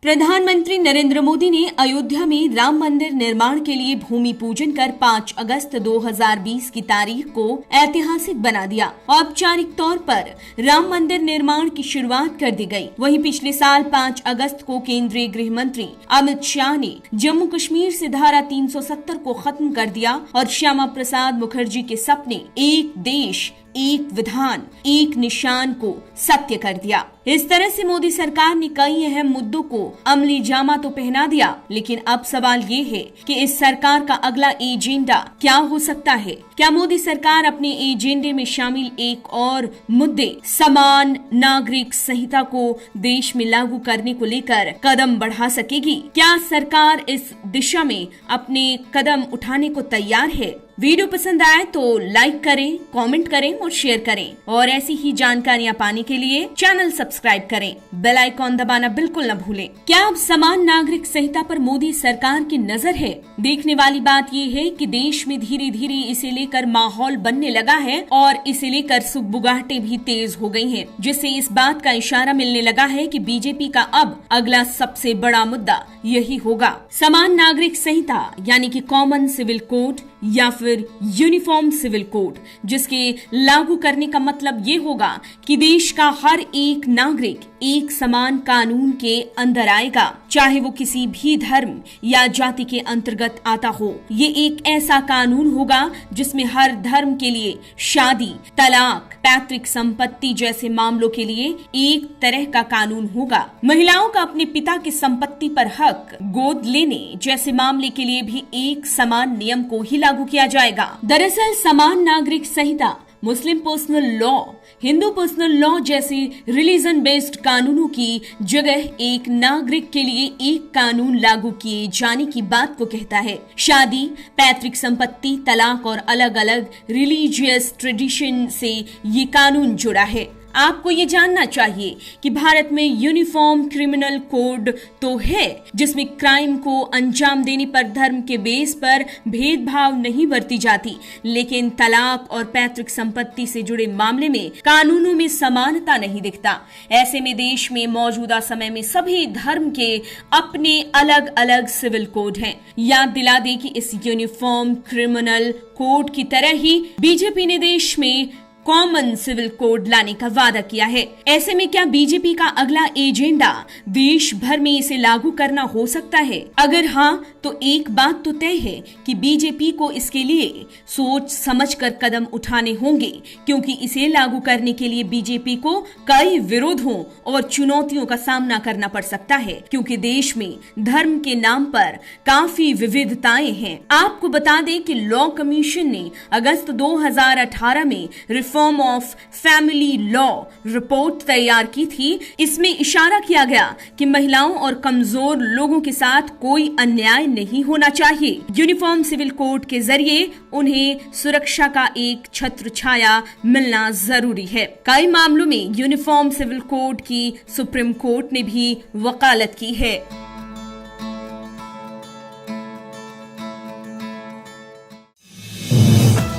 प्रधानमंत्री नरेंद्र मोदी ने अयोध्या में राम मंदिर निर्माण के लिए भूमि पूजन कर 5 अगस्त 2020 की तारीख को ऐतिहासिक बना दिया। औपचारिक तौर पर राम मंदिर निर्माण की शुरुआत कर दी गई। वहीं पिछले साल 5 अगस्त को केंद्रीय गृह मंत्री अमित शाह ने जम्मू कश्मीर से धारा 370 को खत्म कर दिया और श्यामा प्रसाद मुखर्जी के सपने एक देश एक विधान एक निशान को सत्य कर दिया। इस तरह से मोदी सरकार ने कई अहम मुद्दों को अमली जामा तो पहना दिया, लेकिन अब सवाल ये है कि इस सरकार का अगला एजेंडा क्या हो सकता है। क्या मोदी सरकार अपने एजेंडे में शामिल एक और मुद्दे समान नागरिक संहिता को देश में लागू करने को लेकर कदम बढ़ा सकेगी? क्या सरकार इस दिशा में अपने कदम उठाने को तैयार है? वीडियो पसंद आए तो लाइक करें, कमेंट करें और शेयर करें और ऐसी ही जानकारियां पाने के लिए चैनल सब्सक्राइब करें। बेल आइकॉन दबाना बिल्कुल न भूलें। क्या अब समान नागरिक संहिता पर मोदी सरकार की नजर है? देखने वाली बात ये है कि देश में धीरे धीरे इसे लेकर माहौल बनने लगा है और इसे लेकर सुगबुगाहटें भी तेज हो गई हैं, जिससे इस बात का इशारा मिलने लगा है कि बीजेपी का अब अगला सबसे बड़ा मुद्दा यही होगा। समान नागरिक संहिता यानी कि कॉमन सिविल कोड या फिर यूनिफॉर्म सिविल कोड, जिसके लागू करने का मतलब ये होगा कि देश का हर एक नागरिक एक समान कानून के अंदर आएगा, चाहे वो किसी भी धर्म या जाति के अंतर्गत आता हो। ये एक ऐसा कानून होगा जिसमें हर धर्म के लिए शादी, तलाक, पैतृक संपत्ति जैसे मामलों के लिए एक तरह का कानून होगा। महिलाओं का अपने पिता की संपत्ति पर हक, गोद लेने जैसे मामले के लिए भी एक समान नियम को ही लागू किया जाएगा। दरअसल समान नागरिक संहिता Muslim personal law, Hindu personal law जैसे रिलीजन बेस्ड कानूनों की जगह एक नागरिक के लिए एक कानून लागू किए जाने की बात को कहता है। शादी, पैतृक संपत्ति, तलाक और अलग अलग रिलीजियस ट्रेडिशन से ये कानून जुड़ा है। आपको ये जानना चाहिए कि भारत में यूनिफॉर्म क्रिमिनल कोड तो है, जिसमें क्राइम को अंजाम देने पर धर्म के बेस पर भेदभाव नहीं बरती जाती, लेकिन तलाक और पैतृक संपत्ति से जुड़े मामले में कानूनों में समानता नहीं दिखता। ऐसे में देश में मौजूदा समय में सभी धर्म के अपने अलग अलग सिविल कोड हैं। याद दिला दे कि इस यूनिफॉर्म क्रिमिनल कोड की तरह ही बीजेपी ने देश में कॉमन सिविल कोड लाने का वादा किया है। ऐसे में क्या बीजेपी का अगला एजेंडा देश भर में इसे लागू करना हो सकता है? अगर हाँ, तो एक बात तो तय है कि बीजेपी को इसके लिए सोच समझकर कदम उठाने होंगे, क्योंकि इसे लागू करने के लिए बीजेपी को कई विरोधों और चुनौतियों का सामना करना पड़ सकता है, क्योंकि देश में धर्म के नाम पर काफी विविधताएं हैं। आपको बता दें कि लॉ कमीशन ने अगस्त 2018 में reform of family law report तैयार की थी। इसमें इशारा किया गया कि महिलाओं और कमजोर लोगों के साथ कोई अन्याय नहीं होना चाहिए। यूनिफॉर्म सिविल कोड के जरिए उन्हें सुरक्षा का एक छत्र छाया मिलना जरूरी है। कई मामलों में यूनिफॉर्म सिविल कोड की सुप्रीम कोर्ट ने भी वकालत की है।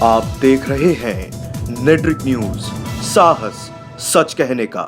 आप देख रहे हैं नेट्रिक न्यूज, साहस सच कहने का।